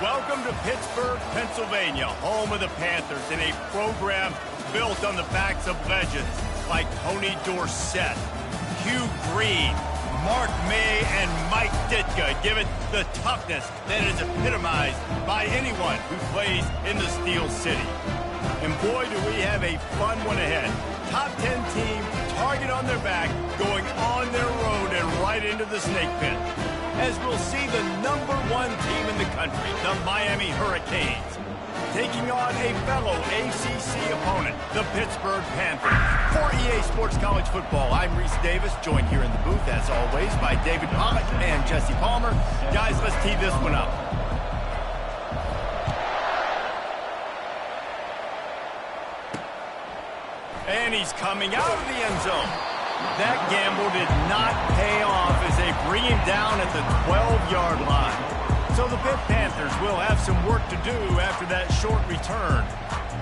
Welcome to Pittsburgh, Pennsylvania, home of the Panthers, in a program built on the backs of legends like Tony Dorsett, Hugh Green, Mark May, and Mike Ditka. Give it the toughness that is epitomized by anyone who plays in the Steel City. And boy, do we have a fun one ahead. Top 10 team, target on their back, going on their road and right into the snake pit, as we'll see the #1 team in the country, the Miami Hurricanes, taking on a fellow ACC opponent, the Pittsburgh Panthers. For EA Sports College Football, I'm Reese Davis, joined here in the booth, as always, by David Pollack and Jesse Palmer. Guys, let's tee this one up. And he's coming out of the end zone. That gamble did not pay off as they bring him down at the 12-yard line. So the Pitt Panthers will have some work to do after that short return.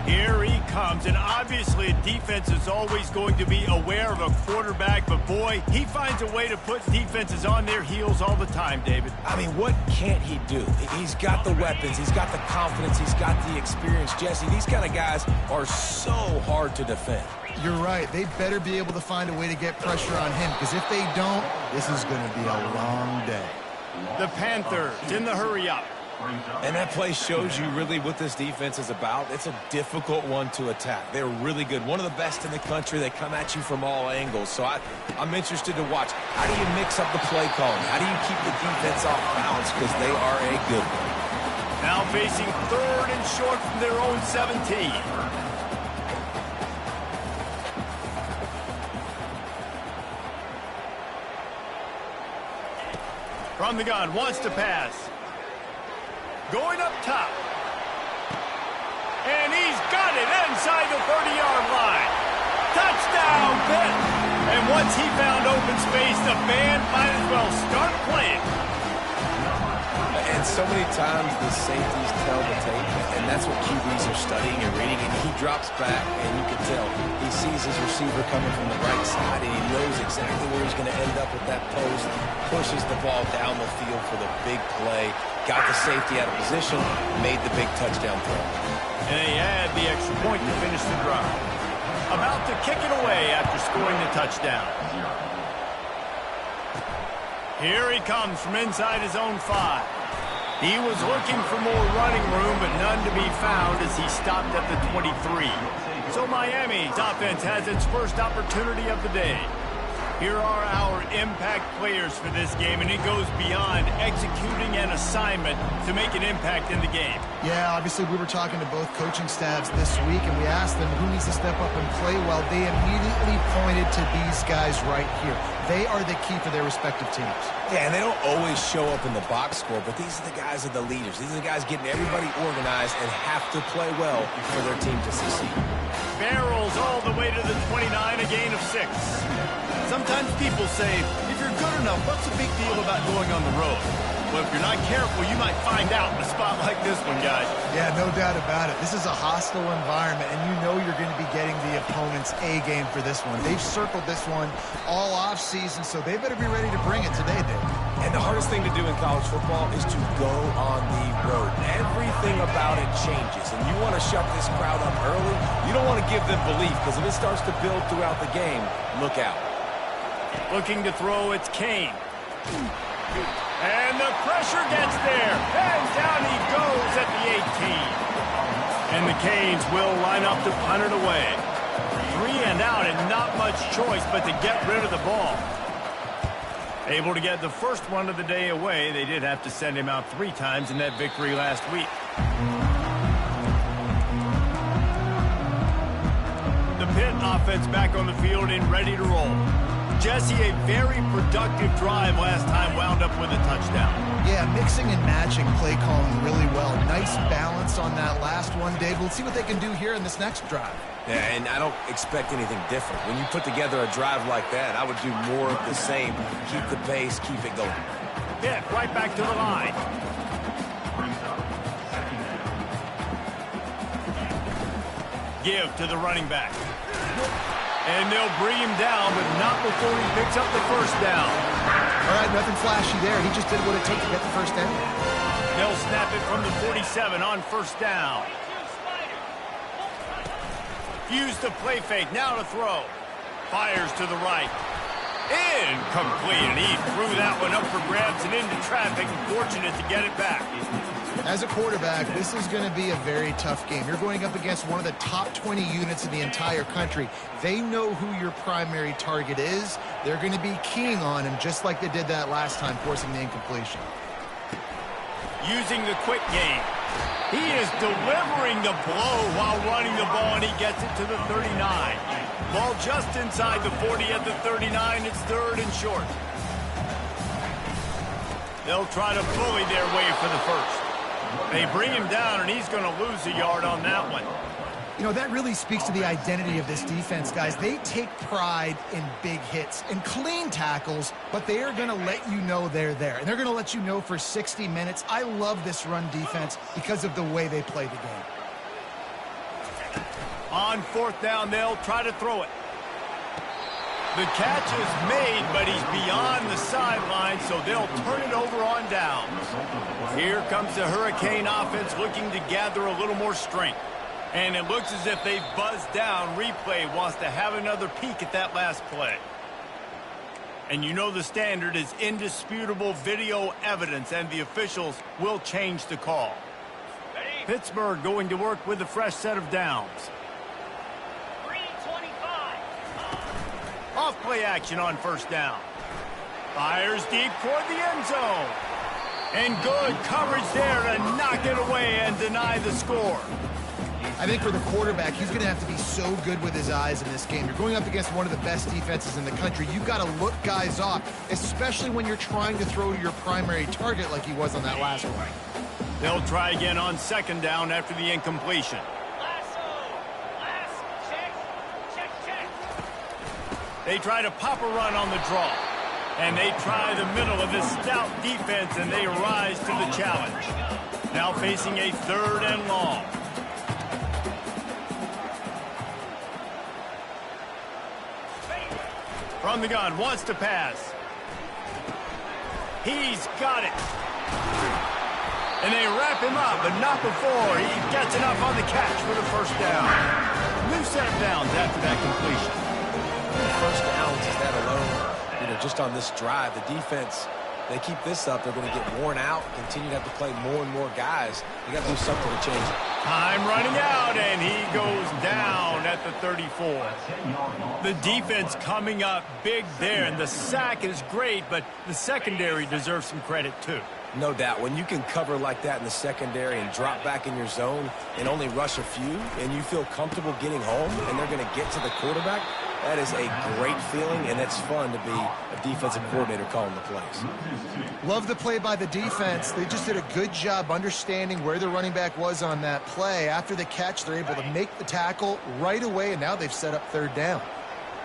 Here he comes, and obviously defense is always going to be aware of a quarterback, but boy, he finds a way to put defenses on their heels all the time, David. I mean, what can't he do? He's got the weapons, he's got the confidence, he's got the experience. Jesse, these kind of guys are so hard to defend. You're right. They better be able to find a way to get pressure on him, because if they don't, this is going to be a long day. The Panthers in the hurry-up. And that play shows you really what this defense is about. It's a difficult one to attack. They're really good. One of the best in the country. They come at you from all angles. So I'm interested to watch. How do you mix up the play calling? How do you keep the defense off balance? Because they are a good one. Now facing 3rd and short from their own 17. From the gun, wants to pass. Going up top. And he's got it inside the 30-yard line. Touchdown, Pitt! And once he found open space, the band might as well start playing. And so many times the safeties tell the tape, and that's what QBs are studying and reading, and he drops back, and you can tell he sees his receiver coming from the right side, and he knows exactly where he's going to end up with that post, pushes the ball down the field for the big play, got the safety out of position, made the big touchdown throw. And he had the extra point to finish the drive. About to kick it away after scoring the touchdown. Here he comes from inside his own 5. He was looking for more running room, but none to be found as he stopped at the 23. So Miami's offense has its first opportunity of the day. Here are our impact players for this game, and it goes beyond executing an assignment to make an impact in the game. Yeah, obviously we were talking to both coaching staffs this week, and we asked them who needs to step up and play well. They immediately pointed to these guys right here. They are the key for their respective teams. Yeah, and they don't always show up in the box score, but these are the guys that are the leaders. These are the guys getting everybody organized and have to play well for their team to succeed. Barrels all the way to the 29, a gain of 6. Sometimes people say, if you're good enough, what's the big deal about going on the road? Well, if you're not careful, you might find out in a spot like this one, guys. Yeah, no doubt about it. This is a hostile environment, and you know you're going to be getting the opponent's A game for this one. They've circled this one all off-season, so they better be ready to bring it today, Dave. And the hardest thing to do in college football is to go on the road. Everything about it changes, and you want to shut this crowd up early. You don't want to give them belief, because if it starts to build throughout the game, look out. Looking to throw, it's Kane. And the pressure gets there. And down he goes at the 18. And the Canes will line up to punt it away. 3 and out, and not much choice but to get rid of the ball. Able to get the first one of the day away. They did have to send him out 3 times in that victory last week. The Pitt offense back on the field and ready to roll. Jesse, a very productive drive last time, wound up with a touchdown. Yeah, mixing and matching play calling really well. Nice balance on that last one, Dave. We'll see what they can do here in this next drive. Yeah, and I don't expect anything different. When you put together a drive like that, I would do more of the same. Keep the pace, keep it going. Pitt right back to the line. Give to the running back. And they'll bring him down, but not before he picks up the first down. All right, nothing flashy there. He just did what it took to get the first down. They'll snap it from the 47 on first down. Used the play fake, now to throw. Fires to the right. Incomplete, and he threw that one up for grabs and into traffic, and fortunate to get it back. As a quarterback, this is going to be a very tough game. You're going up against one of the top 20 units in the entire country. They know who your primary target is. They're going to be keying on him, just like they did that last time, forcing the incompletion. Using the quick game. He is delivering the blow while running the ball, and he gets it to the 39. Ball just inside the 40 at the 39. It's third and short. They'll try to bully their way for the first. They bring him down, and he's going to lose a yard on that one. You know, that really speaks to the identity of this defense, guys. They take pride in big hits and clean tackles, but they are going to let you know they're there. And they're going to let you know for 60 minutes. I love this run defense because of the way they play the game. On fourth down, they'll try to throw it. The catch is made, but he's beyond the sideline, so they'll turn it over on down. Here comes the Hurricane offense looking to gather a little more strength. And it looks as if they've buzzed down. Replay wants to have another peek at that last play. And you know the standard is indisputable video evidence, and the officials will change the call. Pittsburgh going to work with a fresh set of downs. Off play action on first down. Fires deep toward the end zone. And good coverage there to knock it away and deny the score. I think for the quarterback, he's going to have to be so good with his eyes in this game. You're going up against one of the best defenses in the country. You've got to look guys off, especially when you're trying to throw to your primary target like he was on that last one. They'll try again on second down after the incompletion. They try to pop a run on the draw. And they try the middle of this stout defense, and they rise to the challenge. Now facing a third and long. From the gun, wants to pass. He's got it. And they wrap him up, but not before he gets enough on the catch for the first down. New set of downs after that completion. First downs is that alone. You know, just on this drive, the defense, they keep this up, they're going to get worn out, continue to have to play more and more guys. You got to do something to change it. Time running out, and he goes down at the 34. The defense coming up big there, and the sack is great, but the secondary deserves some credit too. No doubt. When you can cover like that in the secondary and drop back in your zone and only rush a few, and you feel comfortable getting home, and they're going to get to the quarterback, that is a great feeling, and it's fun to be a defensive coordinator calling the plays. Love the play by the defense. They just did a good job understanding where the running back was on that play. After the catch, they're able to make the tackle right away, and now they've set up third down.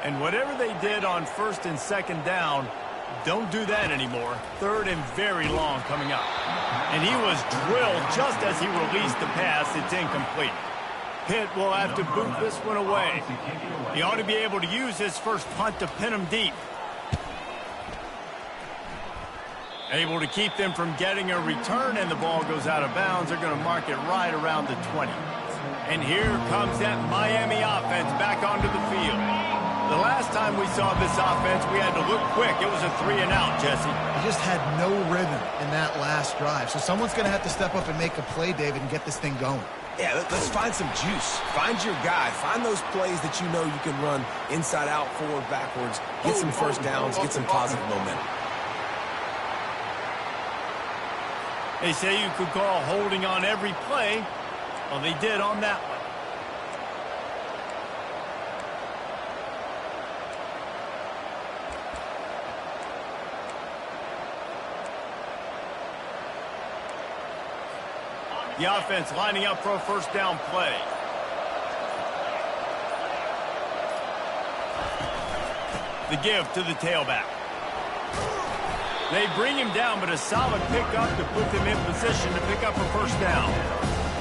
And whatever they did on first and second down, don't do that anymore. Third and very long coming up. And he was drilled just as he released the pass. It's incomplete. Pitt will have to boot this one away. He ought to be able to use his first punt to pin him deep. Able to keep them from getting a return, and the ball goes out of bounds. They're going to mark it right around the 20. And here comes that Miami offense back onto the field. The last time we saw this offense, we had to look quick. It was a 3-and-out, Jesse. He just had no rhythm in that last drive. So someone's going to have to step up and make a play, David, and get this thing going. Yeah, let's find some juice. Find your guy. Find those plays that you know you can run inside out, forward, backwards. Get some first downs. Get some positive momentum. They say you could call holding on every play. Well, they did on that one. The offense lining up for a first down play. The give to the tailback. They bring him down, but a solid pickup to put them in position to pick up a first down.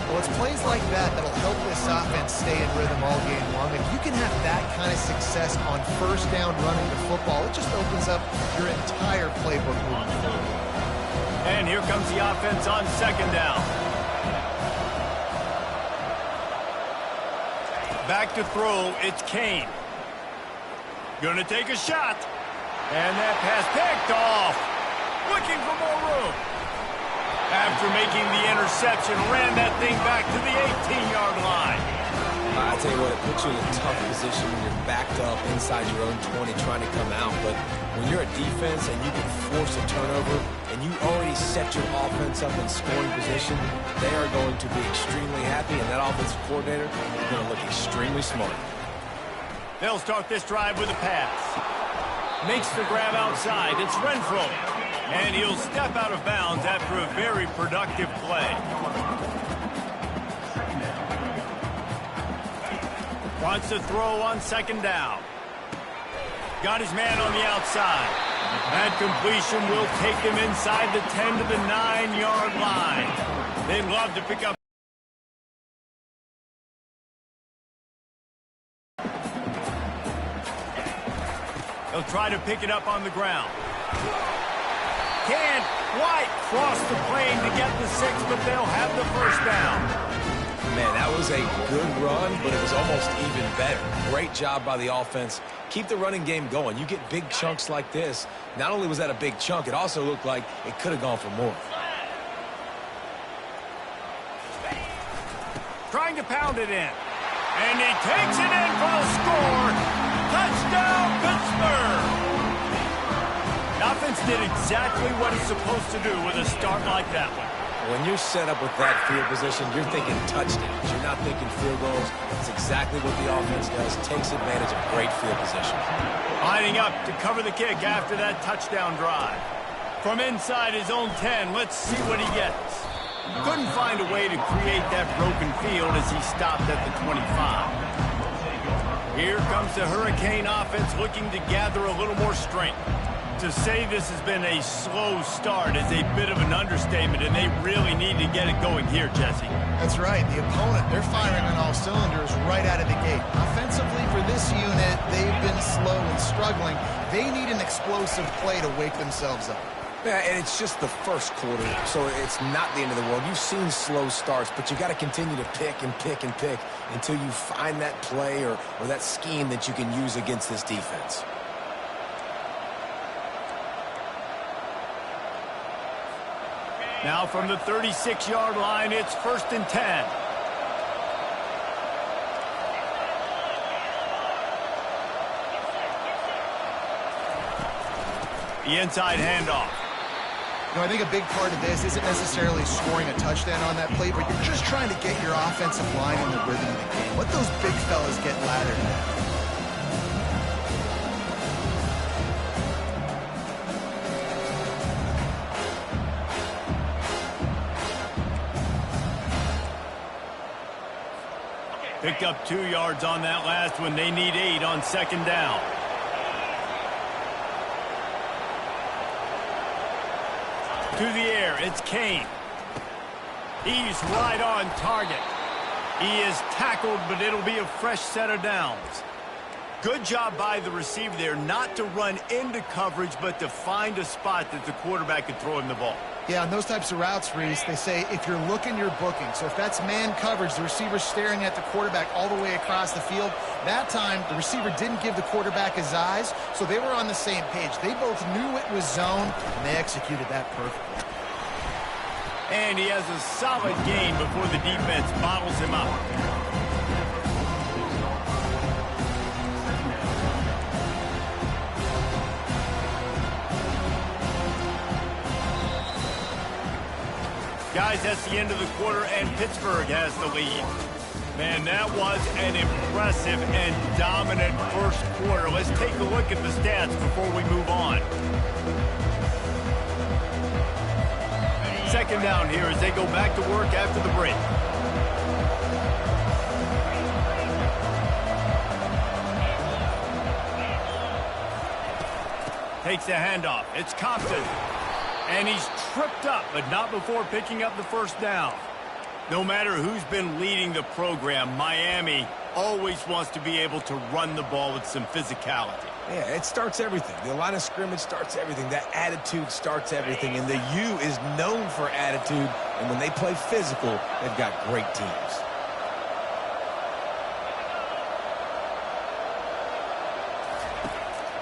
Well, it's plays like that that'll help this offense stay in rhythm all game long. If you can have that kind of success on first down running the football, it just opens up your entire playbook moving forward. And here comes the offense on second down. Back to throw, it's Kane. Gonna take a shot. And that pass picked off. Looking for more room. After making the interception, ran that thing back to the 18-yard line. I tell you what, it puts you in a tough position when you're backed up inside your own 20 trying to come out. But when you're a defense and you can force a turnover and you already set your offense up in scoring position, they are going to be extremely happy, and that offensive coordinator is going to look extremely smart. They'll start this drive with a pass. Makes the grab outside. It's Renfro. And he'll step out of bounds after a very productive play. Wants to throw on second down. Got his man on the outside. That completion will take them inside the 10 to the 9-yard line. They'd love to pick up. They'll try to pick it up on the ground. Can't quite cross the plane to get the 6, but they'll have the first down. Man, that was a good run, but it was almost even better. Great job by the offense. Keep the running game going. You get big chunks like this. Not only was that a big chunk, it also looked like it could have gone for more. Trying to pound it in. And he takes it in for the score. Touchdown, Pittsburgh! The offense did exactly what it's supposed to do with a start like that one. When you're set up with that field position, you're thinking touchdowns. You're not thinking field goals. That's exactly what the offense does. Takes advantage of great field position. Lining up to cover the kick after that touchdown drive. From inside his own 10, let's see what he gets. Couldn't find a way to create that broken field as he stopped at the 25. Here comes the Hurricane offense looking to gather a little more strength. To say this has been a slow start is a bit of an understatement, and they really need to get it going here, Jesse. That's right. The opponent, they're firing on all cylinders right out of the gate. Offensively for this unit, they've been slow and struggling. They need an explosive play to wake themselves up. Yeah, and it's just the first quarter, so it's not the end of the world. You've seen slow starts, but you got to continue to pick and pick and pick until you find that play or that scheme that you can use against this defense. Now from the 36-yard line, it's 1st and 10. The inside handoff. You know, I think a big part of this isn't necessarily scoring a touchdown on that play, but you're just trying to get your offensive line in the rhythm of the game. Let those big fellas get lathered now. Picked up 2 yards on that last one. They need 8 on second down. To the air, it's Kane. He's right on target. He is tackled, but it'll be a fresh set of downs. Good job by the receiver there, not to run into coverage, but to find a spot that the quarterback could throw him the ball. Yeah, on those types of routes, Reese, they say if you're looking, you're booking. So if that's man coverage, the receiver's staring at the quarterback all the way across the field. That time, the receiver didn't give the quarterback his eyes, so they were on the same page. They both knew it was zone, and they executed that perfectly. And he has a solid gain before the defense bottles him up. Guys, that's the end of the quarter, and Pittsburgh has the lead. Man, that was an impressive and dominant first quarter. Let's take a look at the stats before we move on. Second down here as they go back to work after the break. Takes the handoff. It's Compton. And he's tripped up, but not before picking up the first down. No matter who's been leading the program, Miami always wants to be able to run the ball with some physicality. Yeah, it starts everything. The line of scrimmage starts everything. That attitude starts everything. And the U is known for attitude. And when they play physical, they've got great teams.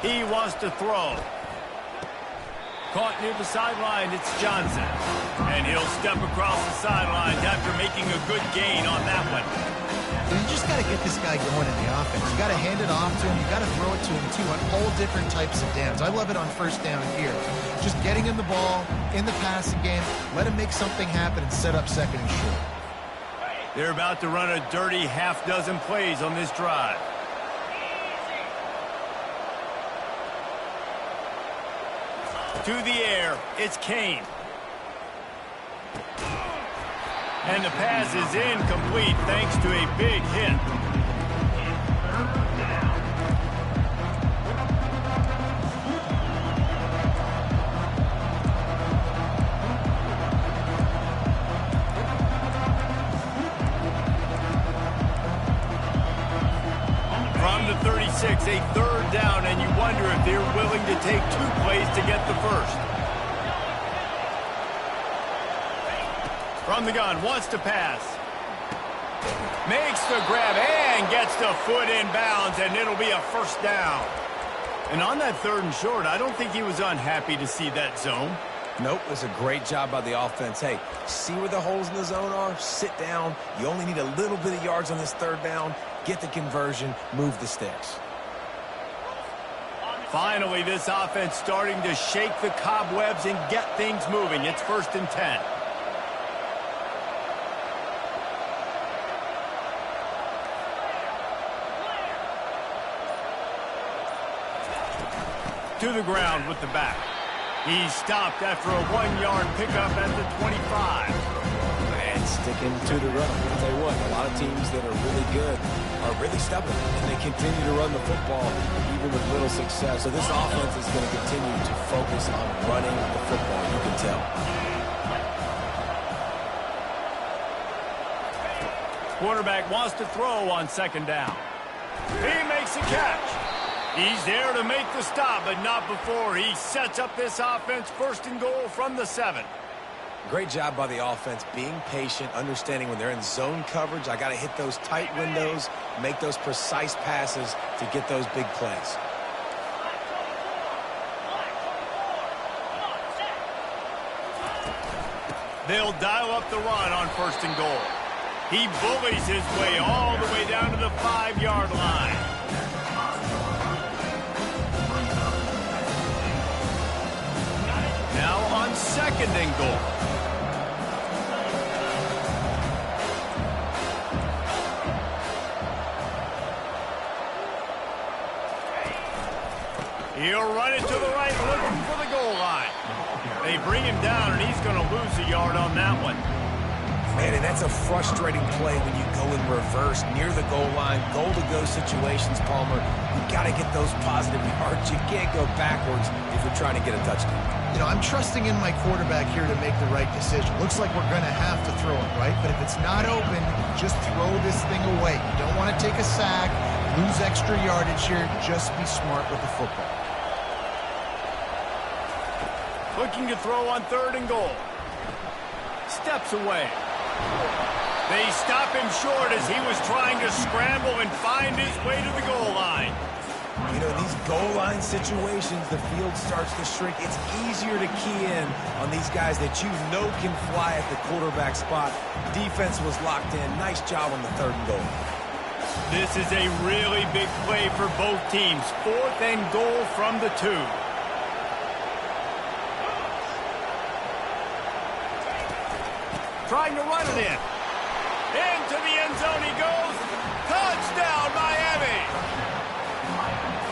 He wants to throw. Caught near the sideline, it's Johnson. And he'll step across the sidelines after making a good gain on that one. You just got to get this guy going in the offense. You got to hand it off to him. You got to throw it to him, too, on all different types of downs. I love it on first down here. Just getting him the ball in the passing game, let him make something happen and set up second and short. They're about to run a dirty half-dozen plays on this drive. To the air, it's Kane. And the pass is incomplete thanks to a big hit. From the 36, a third down, and you wonder if they're willing to take 2 plays to get the first. From the gun, wants to pass. Makes the grab and gets the foot in bounds, and it'll be a first down. And on that 3rd and short, I don't think he was unhappy to see that zone. Nope, it was a great job by the offense. Hey, see where the holes in the zone are? Sit down. You only need a little bit of yards on this 3rd down. Get the conversion, move the sticks. Finally, this offense starting to shake the cobwebs and get things moving. It's 1st and 10. To the ground with the back. He's stopped after a 1-yard pickup at the 25. And sticking to the run. I'll tell you what, a lot of teams that are really good are really stubborn, and they continue to run the football even with little success. So this offense is going to continue to focus on running the football, you can tell. Quarterback wants to throw on 2nd down. He makes a catch. He's there to make the stop, but not before he sets up this offense 1st and goal from the 7. Great job by the offense, being patient, understanding when they're in zone coverage, I got to hit those tight windows, make those precise passes to get those big plays. They'll dial up the run on 1st and goal. He bullies his way all the way down to the 5-yard line. Now on 2nd and goal. He'll run it to the right, looking for the goal line. They bring him down, and he's going to lose a yard on that one. Man, and that's a frustrating play when you go in reverse near the goal line, goal-to-go situations, Palmer. You've got to get those positive yards. You can't go backwards if you're trying to get a touchdown. You know, I'm trusting in my quarterback here to make the right decision. Looks like we're going to have to throw it, right? But if it's not open, just throw this thing away. You don't want to take a sack, lose extra yardage here. Just be smart with the football. Looking to throw on 3rd and goal. Steps away. They stop him short as he was trying to scramble and find his way to the goal line. You know, these goal line situations, the field starts to shrink. It's easier to key in on these guys that you know can fly at the quarterback spot. Defense was locked in. Nice job on the 3rd and goal. This is a really big play for both teams. 4th and goal from the 2. Trying to run it in. Into the end zone he goes. Touchdown, Miami!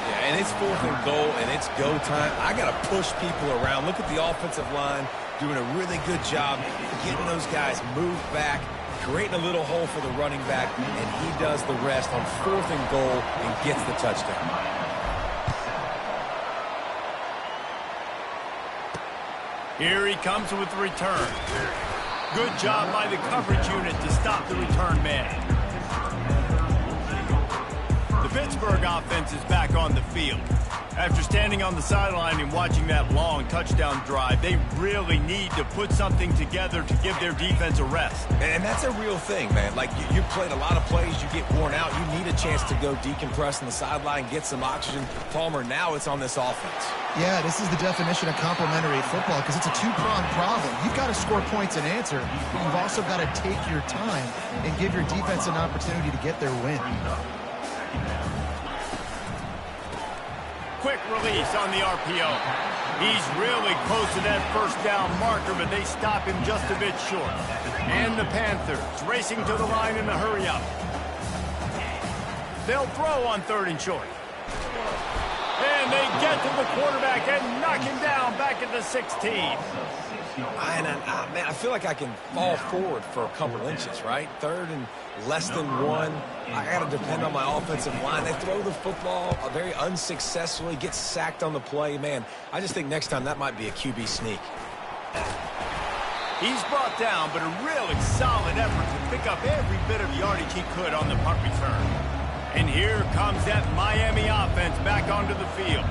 Yeah, and it's 4th and goal, and it's go time. I got to push people around. Look at the offensive line doing a really good job getting those guys moved back, creating a little hole for the running back, and he does the rest on 4th and goal and gets the touchdown. Here he comes with the return. Good job by the coverage unit to stop the return man. Pittsburgh offense is back on the field. After standing on the sideline and watching that long touchdown drive, they really need to put something together to give their defense a rest. And that's a real thing, man. Like, you played a lot of plays, you get worn out, you need a chance to go decompress on the sideline, get some oxygen. Palmer, now it's on this offense. Yeah, this is the definition of complementary football because it's a two-pronged problem. You've got to score points and answer, but you've also got to take your time and give your defense an opportunity to get their win. Quick release on the RPO. He's really close to that first down marker, but they stop him just a bit short. And the Panthers racing to the line in a hurry up. They'll throw on 3rd and short. And they get to the quarterback and knock him down back at the 16. Man, I feel like I can fall forward for a couple inches, right? 3rd and less than 1. I got to depend on my offensive line. They throw the football very unsuccessfully, get sacked on the play. Man, I just think next time that might be a QB sneak. He's brought down, but a really solid effort to pick up every bit of yardage he could on the punt return. And here comes that Miami offense back onto the field.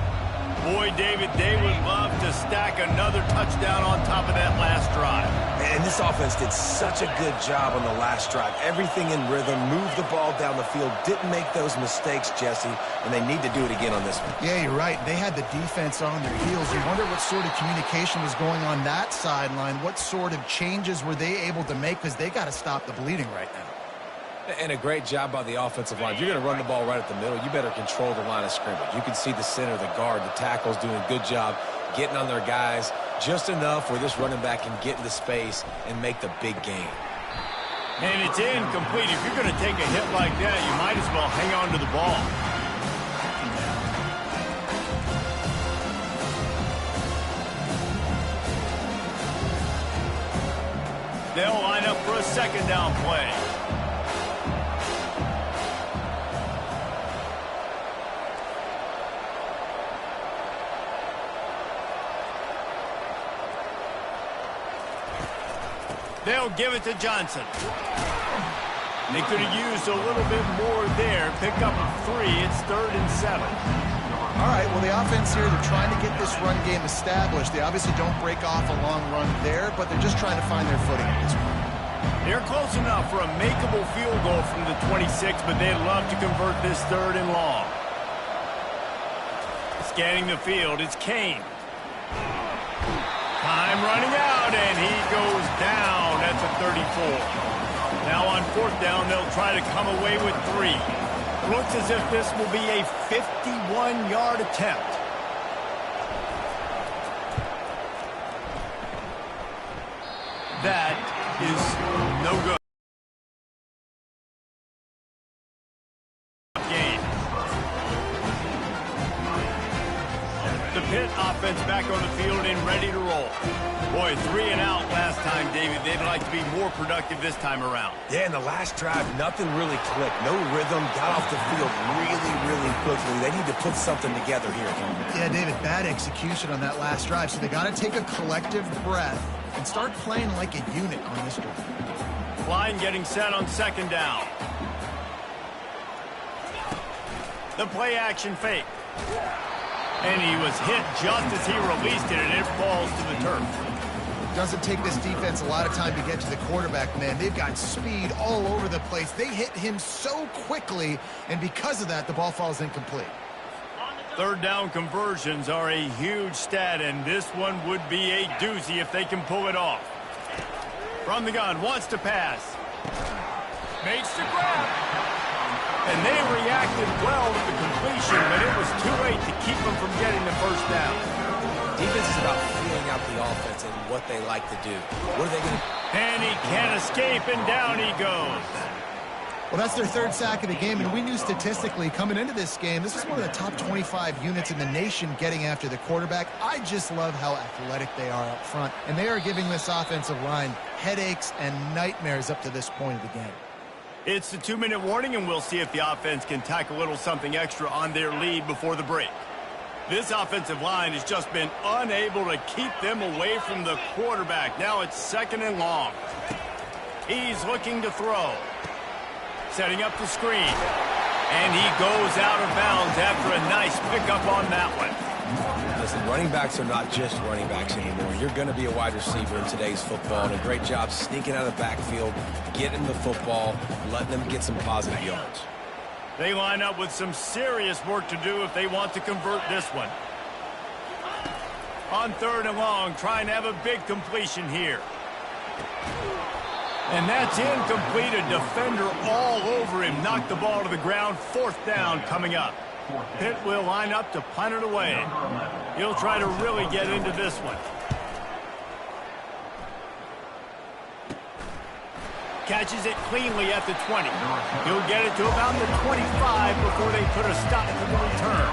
Boy, David, they would love to stack another touchdown on top of that last drive. And this offense did such a good job on the last drive. Everything in rhythm, moved the ball down the field, didn't make those mistakes, Jesse, and they need to do it again on this one. Yeah, you're right. They had the defense on their heels. You wonder what sort of communication was going on that sideline. What sort of changes were they able to make because they got to stop the bleeding right now. And a great job by the offensive line. If you're going to run the ball right at the middle, you better control the line of scrimmage. You can see the center, the guard, the tackles doing a good job getting on their guys just enough where this running back can get into space and make the big game. And it's incomplete. If you're going to take a hit like that, you might as well hang on to the ball. They'll line up for a 2nd down play. They'll give it to Johnson. They could have used a little bit more there. Pick up 3. It's 3rd and 7. All right, well, the offense here, they're trying to get this run game established. They obviously don't break off a long run there, but they're just trying to find their footing at this point. They're close enough for a makeable field goal from the 26, but they'd love to convert this 3rd and long. Scanning the field, it's Kane. Time running out, and he goes down at the 34. Now on 4th down, they'll try to come away with 3. Looks as if this will be a 51-yard attempt. That is no good. Pitt offense back on the field and ready to roll. Boy, 3 and out last time, David. They'd like to be more productive this time around. Yeah, in the last drive, nothing really clicked. No rhythm, got off the field really quickly. They need to put something together here. Yeah, David, bad execution on that last drive, so they got to take a collective breath and start playing like a unit on this drive. Line getting set on 2nd down. The play action fake. And he was hit just as he released it, and it falls to the turf. Doesn't take this defense a lot of time to get to the quarterback, man. They've got speed all over the place. They hit him so quickly, and because of that, the ball falls incomplete. 3rd down conversions are a huge stat, and this one would be a doozy if they can pull it off. From the gun, wants to pass. Makes the grab. And they reacted well to the completion, but it was too late to keep them from getting the 1st down. Defense is about feeling out the offense and what they like to do. What are they going to... And he can't escape, and down he goes. Well, that's their 3rd sack of the game, and we knew statistically coming into this game, this is one of the top 25 units in the nation getting after the quarterback. I just love how athletic they are up front, and they are giving this offensive line headaches and nightmares up to this point of the game. It's the 2-minute warning, and we'll see if the offense can tack a little something extra on their lead before the break. This offensive line has just been unable to keep them away from the quarterback. Now it's 2nd and long. He's looking to throw. Setting up the screen. And he goes out of bounds after a nice pickup on that one. Listen, running backs are not just running backs anymore. You're going to be a wide receiver in today's football, and a great job sneaking out of the backfield, getting the football, letting them get some positive yards. They line up with some serious work to do if they want to convert this one. On 3rd and long, trying to have a big completion here. And that's incomplete. A defender all over him. Knocked the ball to the ground. 4th down coming up. Pitt will line up to punt it away. He'll try to really get into this one. Catches it cleanly at the 20. He'll get it to about the 25 before they put a stop to the return.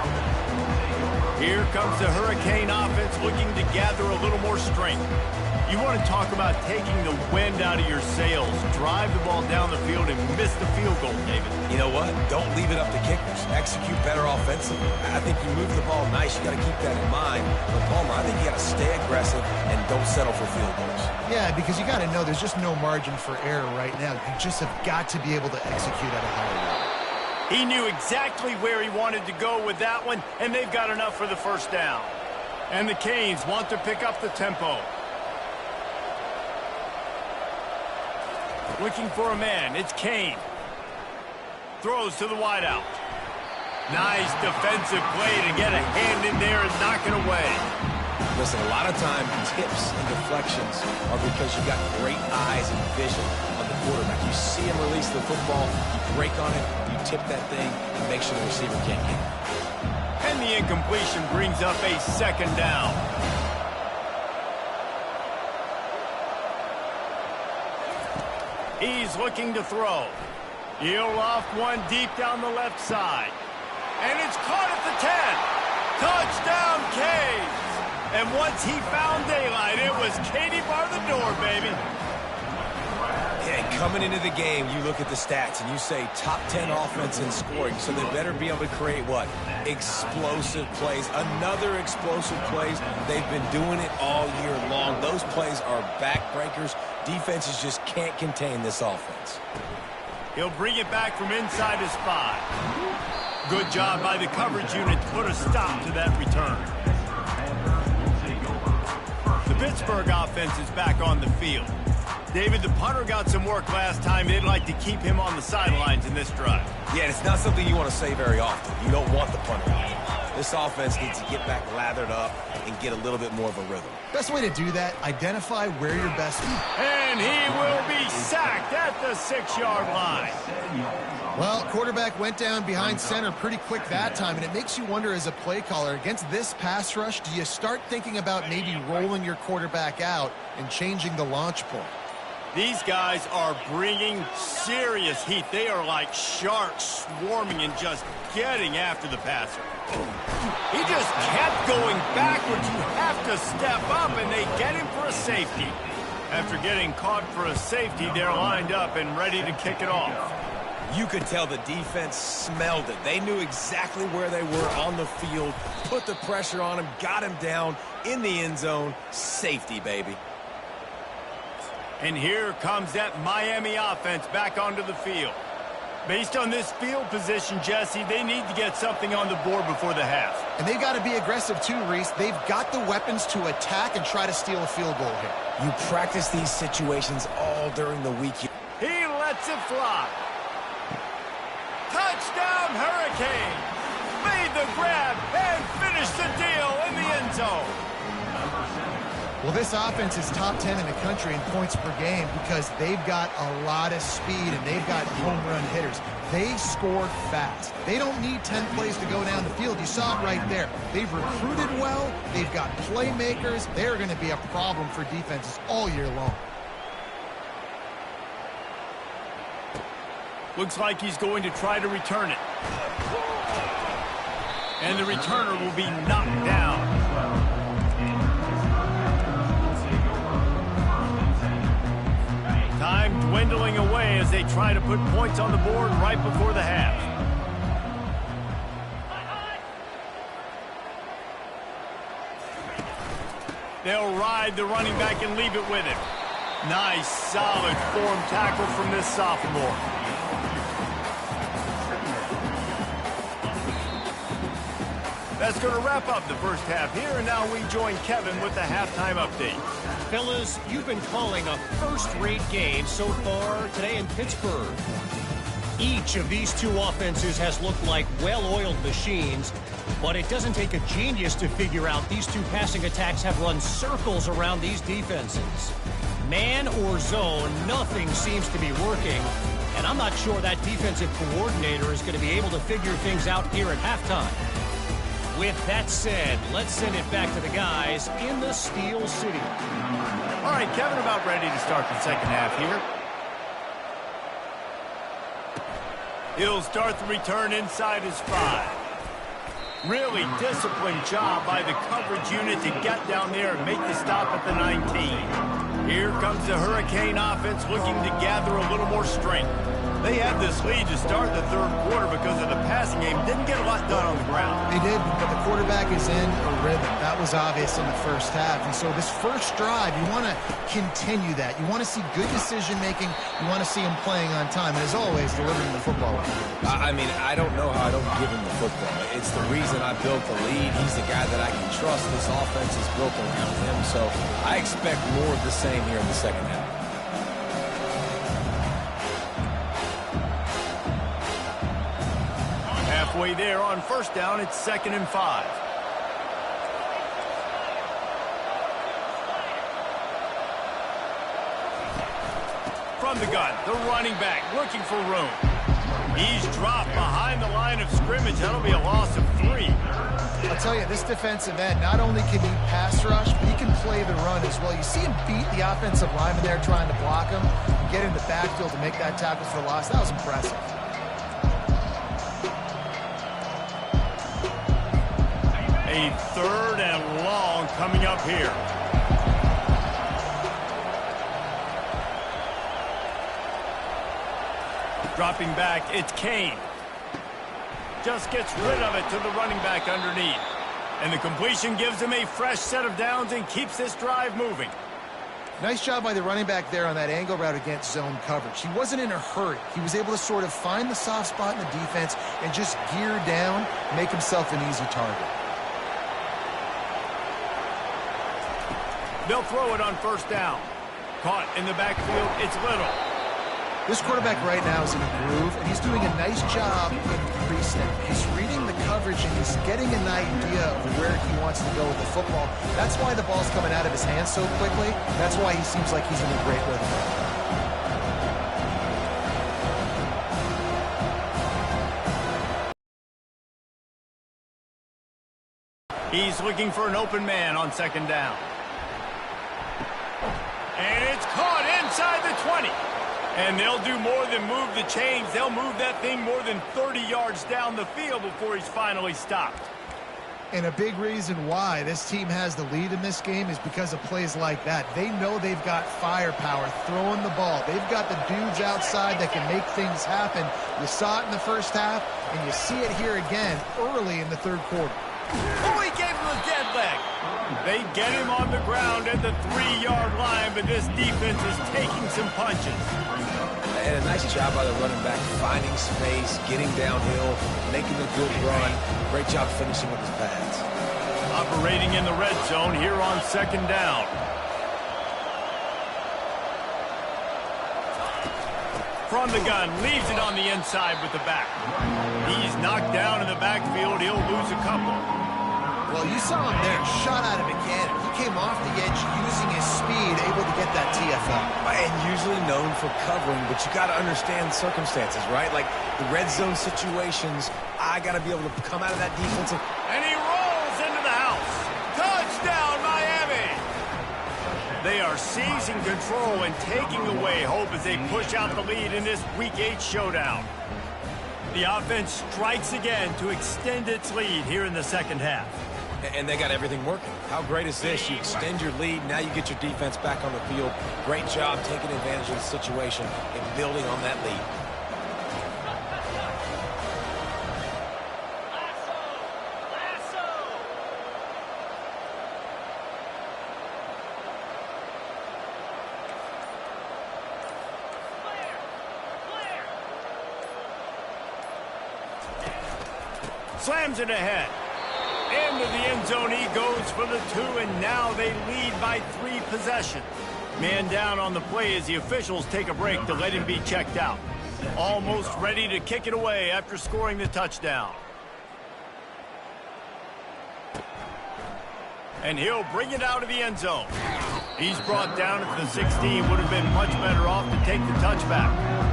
Here comes the Hurricane offense looking to gather a little more strength. You want to talk about taking the wind out of your sails. Drive the ball down the field and miss the field goal, David. You know what? Don't leave it up to kickers. Execute better offensively. I think you move the ball nice. You got to keep that in mind. But Palmer, I think you got to stay aggressive and don't settle for field goals. Yeah, because you got to know there's just no margin for error right now. You just have got to be able to execute at a higher level. He knew exactly where he wanted to go with that one, and they've got enough for the 1st down. And the Canes want to pick up the tempo. Looking for a man. It's Kane. Throws to the wideout. Nice defensive play to get a hand in there and knock it away. Listen, a lot of time tips and deflections are because you got great eyes and vision on the quarterback. You see him release the football, you break on it, you tip that thing, and make sure the receiver can't get it. And the incompletion brings up a 2nd down. He's looking to throw. He'll loft one deep down the left side. And it's caught at the 10. Touchdown, Canes. And once he found daylight, it was Katie bar the door, baby. Yeah, coming into the game, you look at the stats and you say top 10 offense in scoring, so they better be able to create what? Explosive plays. Another explosive plays. They've been doing it all year long. Those plays are backbreakers. Defenses just can't contain this offense. He'll bring it back from inside his 5. Good job by the coverage unit to put a stop to that return. The Pittsburgh offense is back on the field. David, the punter got some work last time. They'd like to keep him on the sidelines in this drive. Yeah, it's not something you want to say very often. You don't want the punter out. This offense needs to get back lathered up and get a little bit more of a rhythm. Best way to do that, identify where you're best. And he will be sacked at the 6-yard line. Well, quarterback went down behind center pretty quick that time, and it makes you wonder as a play caller, against this pass rush, do you start thinking about maybe rolling your quarterback out and changing the launch point? These guys are bringing serious heat. They are like sharks swarming and just getting after the passer. He just kept going backwards. You have to step up, and they get him for a safety. After getting caught for a safety, they're lined up and ready to kick it off. You could tell the defense smelled it. They knew exactly where they were on the field, put the pressure on him, got him down in the end zone. Safety, baby. And here comes that Miami offense back onto the field. Based on this field position, Jesse, they need to get something on the board before the half. And they've got to be aggressive too, Reese. They've got the weapons to attack and try to steal a field goal here. You practice these situations all during the week. He lets it fly. Touchdown, Hurricane. Made the grab and finished the deal in the end zone. Well, this offense is top 10 in the country in points per game because they've got a lot of speed and they've got home run hitters. They score fast. They don't need 10 plays to go down the field. You saw it right there. They've recruited well. They've got playmakers. They're going to be a problem for defenses all year long. Looks like he's going to try to return it. And the returner will be knocked down. Time dwindling away as they try to put points on the board right before the half. They'll ride the running back and leave it with him. Nice, solid form tackle from this sophomore. That's going to wrap up the first half here, and now we join Kevin with the halftime update. Fellas, you've been calling a first-rate game so far today in Pittsburgh. Each of these two offenses has looked like well-oiled machines, but it doesn't take a genius to figure out these two passing attacks have run circles around these defenses. Man or zone, nothing seems to be working, and I'm not sure that defensive coordinator is going to be able to figure things out here at halftime. With that said, let's send it back to the guys in the Steel City. All right, Kevin, about ready to start the second half here. He'll start the return inside his 5. Really disciplined job by the coverage unit to get down there and make the stop at the 19. Here comes the Hurricane offense looking to gather a little more strength. They had this lead to start the third quarter because of the passing game. Didn't get a lot done on the ground. They did, but the quarterback is in a rhythm. That was obvious in the first half. And so this first drive, you want to continue that. You want to see good decision-making. You want to see him playing on time. And as always, delivering the football. I mean, I don't know how I don't give him the football. It's the reason I built the lead. He's the guy that I can trust. This offense is built around him. So I expect more of the same here in the second half. Halfway there on first down, it's 2nd and 5. From the gun, the running back looking for room. He's dropped behind the line of scrimmage. That'll be a loss of 3. I'll tell you, this defensive end, not only can he pass rush, but he can play the run as well. You see him beat the offensive lineman there trying to block him, get in the backfield to make that tackle for the loss. That was impressive. A 3rd and long coming up here. Dropping back, it's Kane. Just gets rid of it to the running back underneath. And the completion gives him a fresh set of downs and keeps this drive moving. Nice job by the running back there on that angle route against zone coverage. He wasn't in a hurry. He was able to sort of find the soft spot in the defense and just gear down, make himself an easy target. They'll throw it on first down. Caught in the backfield, it's Little. This quarterback right now is in a groove, and he's doing a nice job in pre-snap. He's reading the coverage, and he's getting an idea of where he wants to go with the football. That's why the ball's coming out of his hands so quickly. That's why he seems like he's in a great rhythm. He's looking for an open man on second down. And it's caught inside the 20. And they'll do more than move the chains. They'll move that thing more than 30 yards down the field before he's finally stopped. And a big reason why this team has the lead in this game is because of plays like that. They know they've got firepower throwing the ball. They've got the dudes outside that can make things happen. You saw it in the first half, and you see it here again early in the third quarter. Oh, he gave him a dead leg. They get him on the ground at the 3-yard line, but this defense is taking some punches. And a nice job by the running back, finding space, getting downhill, making a good run. Great job finishing with his pads. Operating in the red zone here on second down. From the gun, leaves it on the inside with the back. He's knocked down in the backfield. He'll lose a couple. Well, you saw him there, shot out of a cannon. He came off the edge using his speed, able to get that TFL. And usually known for covering, but you got to understand the circumstances, right? Like the red zone situations, I got to be able to come out of that defensive. And he rolls into the house. Touchdown, Miami! They are seizing control and taking away hope as they push out the lead in this Week 8 showdown. The offense strikes again to extend its lead here in the second half. And they got everything working. How great is this? You extend your lead, now you get your defense back on the field. Great job taking advantage of the situation and building on that lead. Slams it ahead. Into the end zone he goes for the 2, and now they lead by 3 possessions. Man down on the play as the officials take a break to let him be checked out. Almost ready to kick it away after scoring the touchdown. And he'll bring it out of the end zone. He's brought down at the 16. Would have been much better off to take the touchback.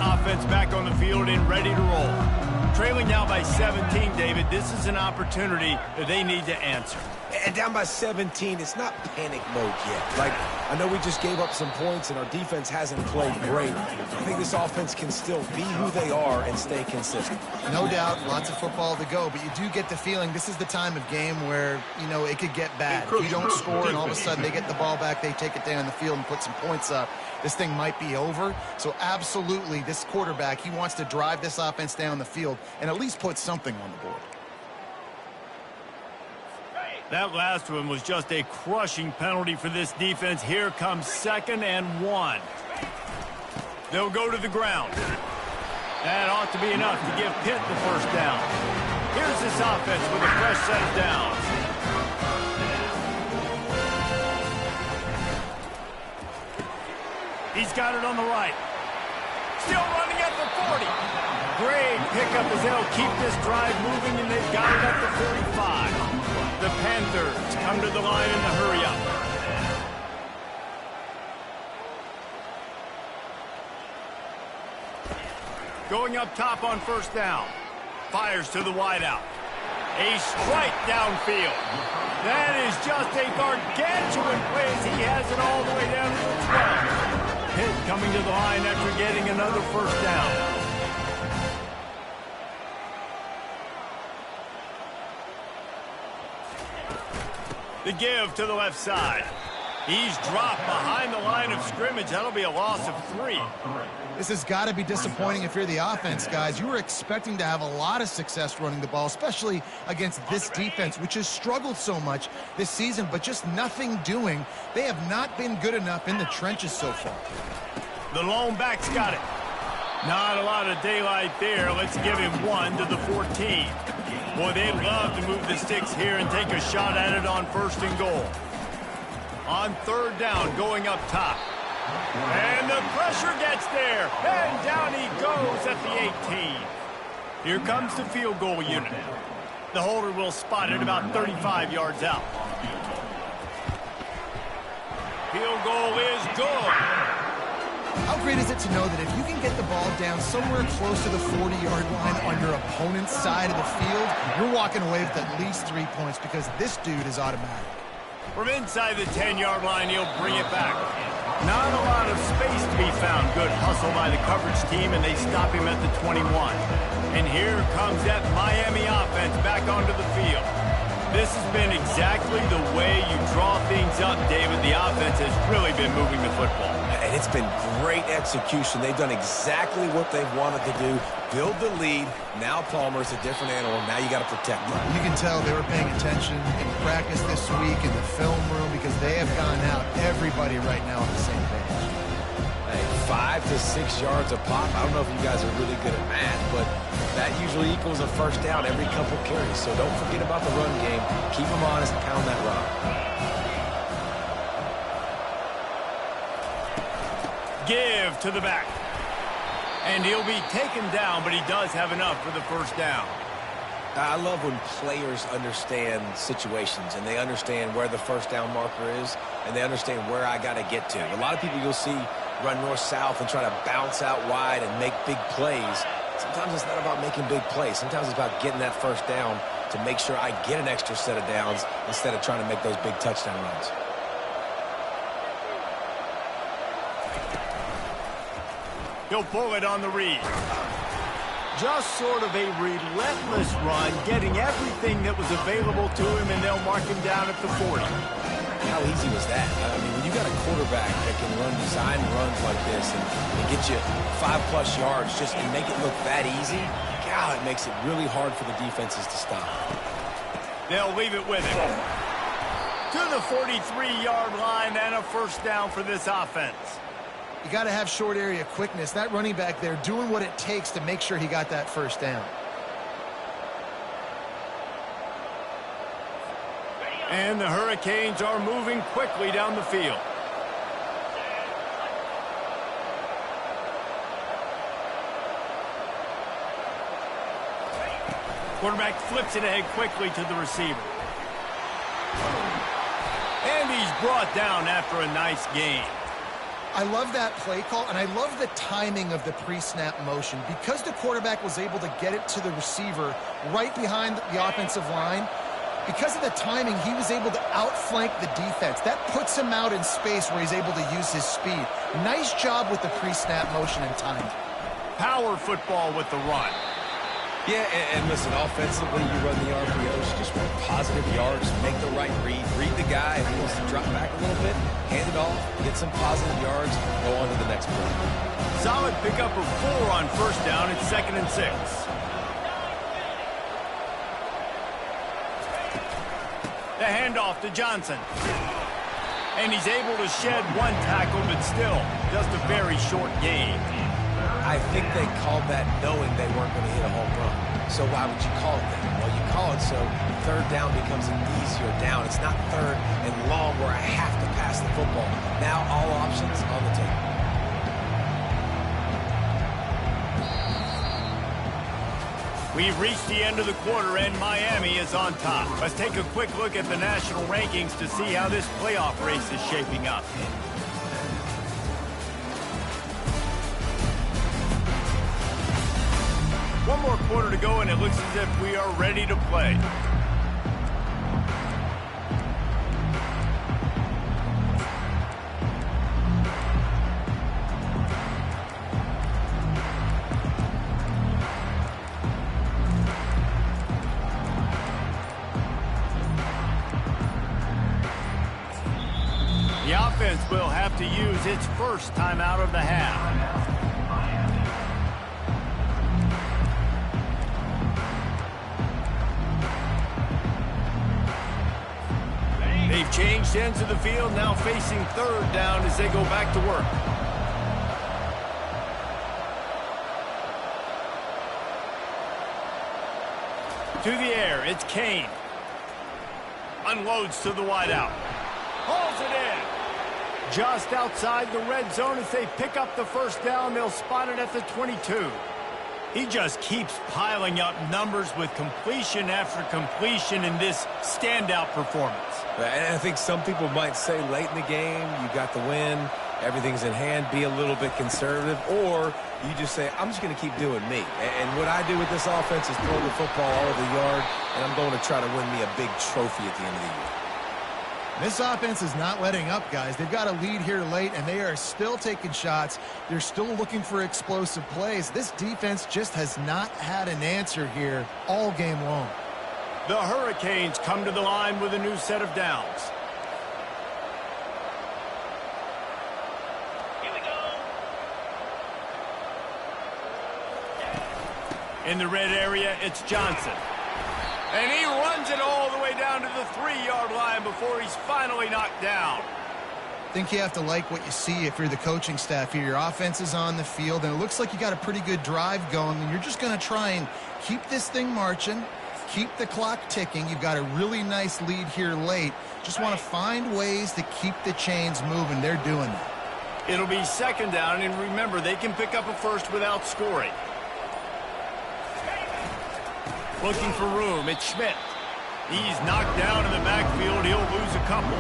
Offense back on the field and ready to roll. Trailing now by 17, David. This is an opportunity that they need to answer. And down by 17, it's not panic mode yet. Like, I know we just gave up some points and our defense hasn't played great. I think this offense can still be who they are and stay consistent. No doubt, lots of football to go, but you do get the feeling this is the time of game where, you know, it could get bad. If you don't score and all of a sudden they get the ball back, they take it down the field and put some points up, this thing might be over. So absolutely, this quarterback, he wants to drive this offense down the field and at least put something on the board. That last one was just a crushing penalty for this defense. Here comes 2nd and 1. They'll go to the ground. That ought to be enough to give Pitt the first down. Here's this offense with a fresh set of downs. He's got it on the right. Still running at the 40. Great pickup as they'll keep this drive moving, and they've got it at the 45. The Panthers come to the line in the hurry-up. Going up top on first down. Fires to the wideout. A strike downfield. That is just a gargantuan play as he has it all the way down to the 12. Pitt coming to the line after getting another first down. The give to the left side. He's dropped behind the line of scrimmage. That'll be a loss of 3. This has got to be disappointing if you're the offense, guys. You were expecting to have a lot of success running the ball, especially against this defense, which has struggled so much this season, but just nothing doing. They have not been good enough in the trenches so far. The lone back's got it. Not a lot of daylight there. Let's give him 1 to the 14. Boy, they'd love to move the sticks here and take a shot at it on 1st and goal. On 3rd down, going up top. And the pressure gets there. And down he goes at the 18. Here comes the field goal unit. The holder will spot it about 35 yards out. Field goal is good. How great is it to know that if you can get the ball down somewhere close to the 40-yard line on your opponent's side of the field, you're walking away with at least 3 points because this dude is automatic. From inside the 10-yard line, he'll bring it back. Not a lot of space to be found. Good hustle by the coverage team, and they stop him at the 21. And here comes that Miami offense back onto the field. This has been exactly the way you draw things up, David. The offense has really been moving the football. And it's been great execution. They've done exactly what they've wanted to do. Build the lead. Now Palmer's a different animal. Now you got to protect him. You can tell they were paying attention in practice this week in the film room because they have gone out, everybody right now on the same page. Hey, 5 to 6 yards a pop. I don't know if you guys are really good at math, but that usually equals a first down every couple carries. So don't forget about the run game. Keep them honest, pound that rock. Give to the back. And he'll be taken down, but he does have enough for the first down. I love when players understand situations and they understand where the first down marker is and they understand where I got to get to. A lot of people you'll see run north-south and try to bounce out wide and make big plays. Sometimes it's not about making big plays. Sometimes it's about getting that first down to make sure I get an extra set of downs instead of trying to make those big touchdown runs. He'll pull it on the read. Just sort of a relentless run, getting everything that was available to him, and they'll mark him down at the 40. How easy was that? I mean, when you got a quarterback that can run design runs like this and get you 5+ yards just and make it look that easy, God, it makes it really hard for the defenses to stop. They'll leave it with him. To the 43-yard line and a first down for this offense. You got to have short area quickness. That running back there doing what it takes to make sure he got that first down. And the Hurricanes are moving quickly down the field. Quarterback flips it ahead quickly to the receiver. And he's brought down after a nice gain. I love that play call, and I love the timing of the pre-snap motion. Because the quarterback was able to get it to the receiver right behind the offensive line, because of the timing, he was able to outflank the defense. That puts him out in space where he's able to use his speed. Nice job with the pre-snap motion and timing. Power football with the run. Yeah, and listen, offensively, you run the RPOs, just want positive yards, make the right read the guy. If he wants to drop back a little bit, hand it off, get some positive yards, go on to the next play. Solid pickup of 4 on first down. It's 2nd and 6. The handoff to Johnson. And he's able to shed 1 tackle, but still just a very short gain. I think they called that knowing they weren't going to hit a home run. So why would you call it that? Well, you call it so third down becomes an easier down. It's not third and long where I have to pass the football. Now all options on the table. We've reached the end of the quarter, and Miami is on top. Let's take a quick look at the national rankings to see how this playoff race is shaping up. One more quarter to go, and it looks as if we are ready to play. The offense will have to use its first timeout of the half. They've changed ends of the field, now facing third down as they go back to work. To the air, it's Kane. Unloads to the wideout. Hauls it in. Just outside the red zone as they pick up the first down. They'll spot it at the 22. He just keeps piling up numbers with completion after completion in this standout performance. And I think some people might say late in the game, you got the win, everything's in hand, be a little bit conservative, or you just say, I'm just going to keep doing me. And what I do with this offense is throw the football all over the yard, and I'm going to try to win me a big trophy at the end of the year. This offense is not letting up, guys. They've got a lead here late, and they are still taking shots. They're still looking for explosive plays. This defense just has not had an answer here all game long. The Hurricanes come to the line with a new set of downs. Here we go. In the red area, it's Johnson. And he runs it all the way down to the 3-yard line before he's finally knocked down. I think you have to like what you see if you're the coaching staff here. Your offense is on the field, and it looks like you got a pretty good drive going, and you're just going to try and keep this thing marching, keep the clock ticking. You've got a really nice lead here late. Just want to find ways to keep the chains moving. They're doing that. It'll be 2nd down, and remember, they can pick up a first without scoring. Looking for room, it's Schmidt. He's knocked down in the backfield. He'll lose a couple.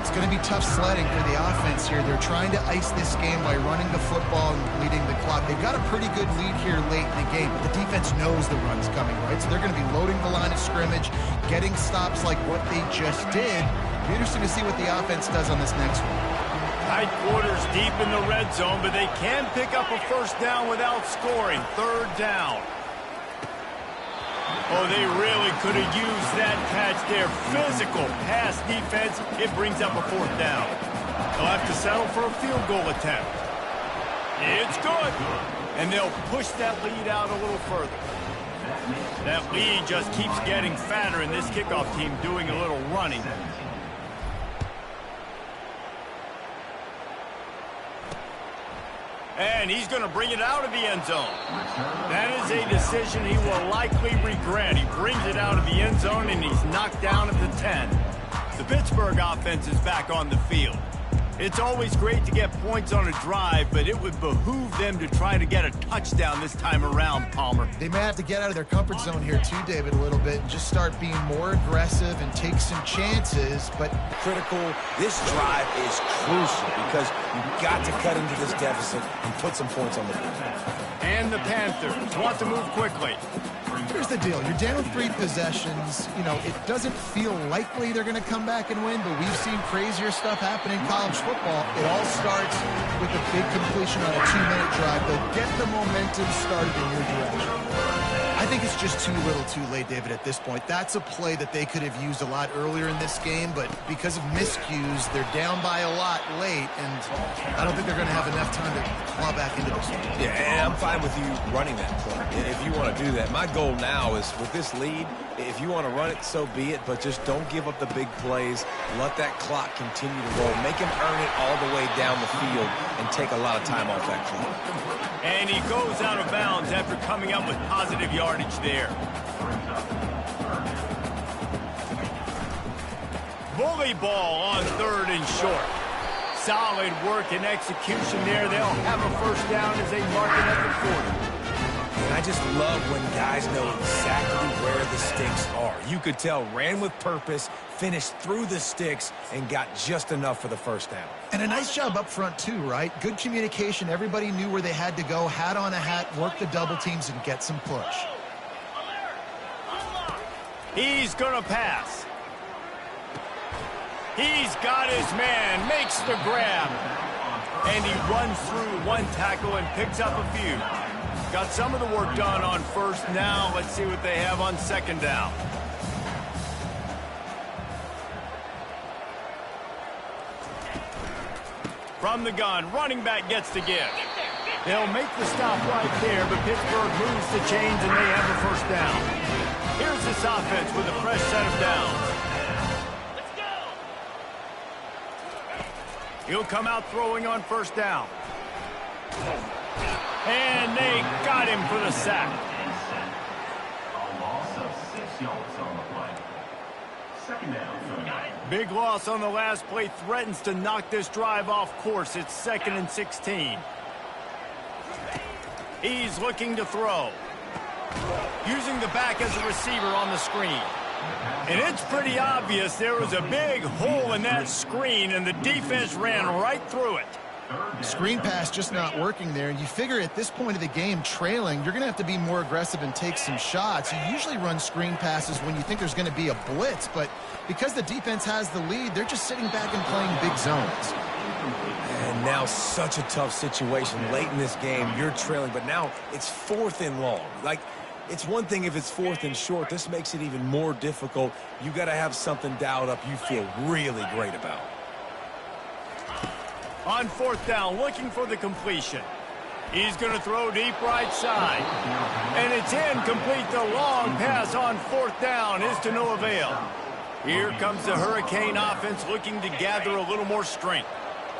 It's going to be tough sledding for the offense here. They're trying to ice this game by running the football and bleeding the clock. They've got a pretty good lead here late in the game, but the defense knows the run's coming, right? So they're going to be loading the line of scrimmage, getting stops like what they just did. It'll be interesting to see what the offense does on this next one. Tight quarters deep in the red zone, but they can pick up a first down without scoring. 3rd down. Oh, they really could have used that catch there. Physical pass defense. It brings up a 4th down. They'll have to settle for a field goal attempt. It's good. And they'll push that lead out a little further. That lead just keeps getting fatter, and this kickoff team doing a little running. And he's going to bring it out of the end zone. That is a decision he will likely regret. He brings it out of the end zone, and he's knocked down at the 10. The Pittsburgh offense is back on the field. It's always great to get points on a drive, but it would behoove them to try to get a touchdown this time around, Palmer. They may have to get out of their comfort zone here too, David, a little bit, and just start being more aggressive and take some chances, but critical. This drive is crucial because you've got to cut into this deficit and put some points on the board. And the Panthers want to move quickly. Here's the deal. You're down 3 possessions. You know, it doesn't feel likely they're going to come back and win, but we've seen crazier stuff happen in college football. It all starts with a big completion on a 2-minute drive. They'll get the momentum started in your direction. I think it's just too little too late, David, at this point. That's a play that they could have used a lot earlier in this game, but because of miscues, they're down by a lot late, and I don't think they're going to have enough time to claw back into this one. Yeah, and I'm fine with you running that play if you want to do that. My goal now is with this lead, if you want to run it, so be it, but just don't give up the big plays. Let that clock continue to roll. Make him earn it all the way down the field and take a lot of time off that clock. And he goes out of bounds after coming up with positive yardage there. Bully ball on 3rd and short. Solid work and execution there. They'll have a first down as they mark it at the 40. And I just love when guys know exactly where the sticks are. You could tell ran with purpose, finished through the sticks, and got just enough for the first down. And a nice job up front, too, right? Good communication. Everybody knew where they had to go, hat on a hat, work the double teams, and get some push. He's going to pass. He's got his man, makes the grab. And he runs through one tackle and picks up a few. Got some of the work done on first. Now let's see what they have on second down. From the gun, running back gets the give. They'll make the stop right there, but Pittsburgh moves the chains and they have a first down. Here's this offense with a fresh set of downs. Let's go. He'll come out throwing on first down. And they got him for the sack. A loss of 6 yards on the play. Second down. Big loss on the last play threatens to knock this drive off course. It's 2nd and 16. He's looking to throw. Using the back as a receiver on the screen. And it's pretty obvious there was a big hole in that screen, and the defense ran right through it. Screen pass just not working there. And you figure at this point of the game, trailing, you're going to have to be more aggressive and take some shots. You usually run screen passes when you think there's going to be a blitz, but because the defense has the lead, they're just sitting back and playing big zones. And now such a tough situation. Late in this game, you're trailing, but now it's 4th and long. Like, it's one thing if it's 4th and short. This makes it even more difficult. You got to have something dialed up you feel really great about. On 4th down, looking for the completion. He's going to throw deep right side. And it's incomplete. The long pass on 4th down is to no avail. Here comes the Hurricane offense looking to gather a little more strength.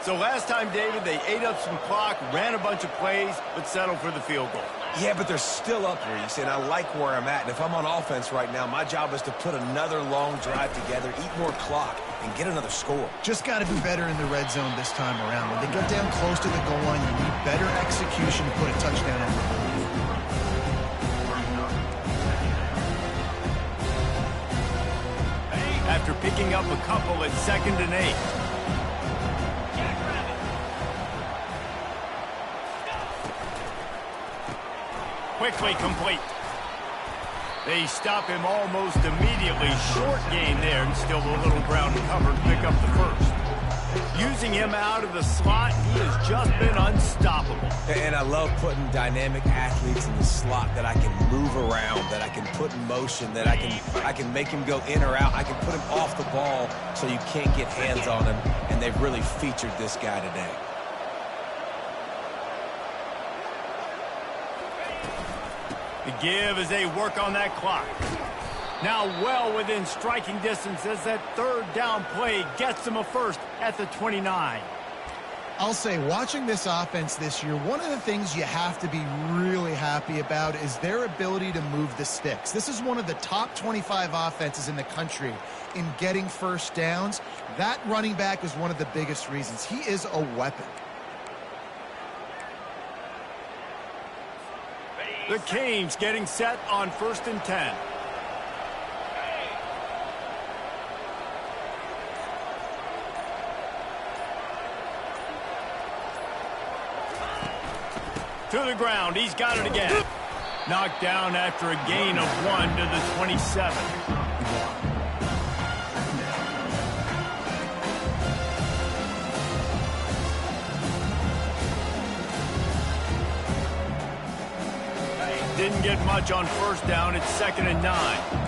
So last time, David, they ate up some clock, ran a bunch of plays, but settled for the field goal. Yeah, but they're still up, Reese, and I like where I'm at. And if I'm on offense right now, my job is to put another long drive together, eat more clock, and get another score. Just got to be better in the red zone this time around. When they get down close to the goal line, you need better execution to put a touchdown on the board. After picking up a couple at 2nd and 8. Quickly complete. They stop him almost immediately. Short gain there, and still a little ground covered to pick up the first. Using him out of the slot, he has just been unstoppable. And I love putting dynamic athletes in the slot that I can move around, that I can put in motion, that I can make him go in or out. I can put him off the ball so you can't get hands on him, and they've really featured this guy today. The give as they work on that clock. Now well within striking distance as that 3rd down play gets them a first at the 29. I'll say, watching this offense this year, one of the things you have to be really happy about is their ability to move the sticks. This is one of the top 25 offenses in the country in getting first downs. That running back is one of the biggest reasons. He is a weapon. The Canes getting set on 1st and 10. To the ground. He's got it again. Knocked down after a gain of 1 to the 27. Didn't get much on 1st down. It's 2nd and 9.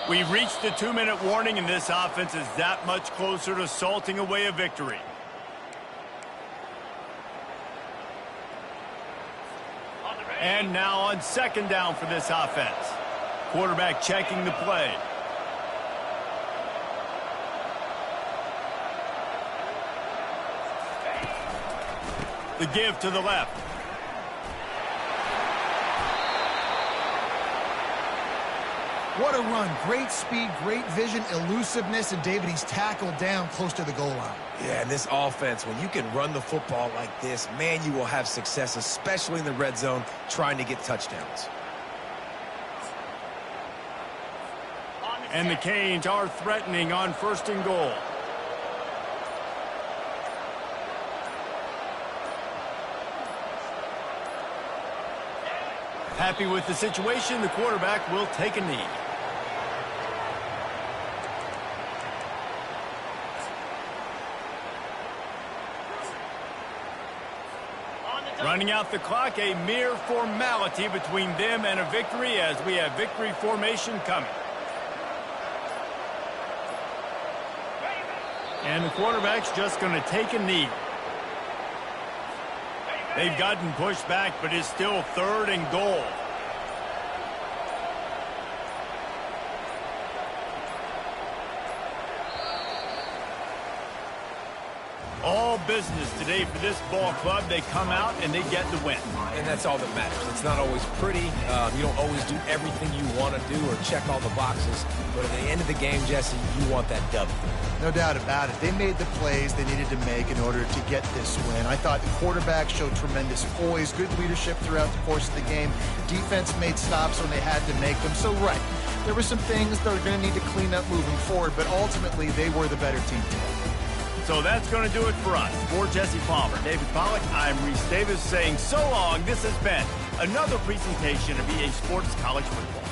We've reached the 2-minute warning, and this offense is that much closer to salting away a victory. And now on 2nd down for this offense. Quarterback checking the play. The give to the left. What a run. Great speed, great vision, elusiveness, and David, he's tackled down close to the goal line. Yeah, and this offense, when you can run the football like this, man, you will have success, especially in the red zone, trying to get touchdowns. And the Canes are threatening on 1st and goal. Happy with the situation, the quarterback will take a knee. Running out the clock, a mere formality between them and a victory as we have victory formation coming. And the quarterback's just going to take a knee. They've gotten pushed back, but it's still 3rd and goal. All business today for this ball club. They come out and they get the win. And that's all that matters. It's not always pretty. You don't always do everything you want to do or check all the boxes. But at the end of the game, Jesse, you want that W. No doubt about it. They made the plays they needed to make in order to get this win. I thought the quarterback showed tremendous poise, good leadership throughout the course of the game. Defense made stops when they had to make them. So, right, there were some things they're going to need to clean up moving forward, but ultimately they were the better team today. So that's going to do it for us. For Jesse Palmer, David Pollack, I'm Reese Davis saying so long. This has been another presentation of EA Sports College Football.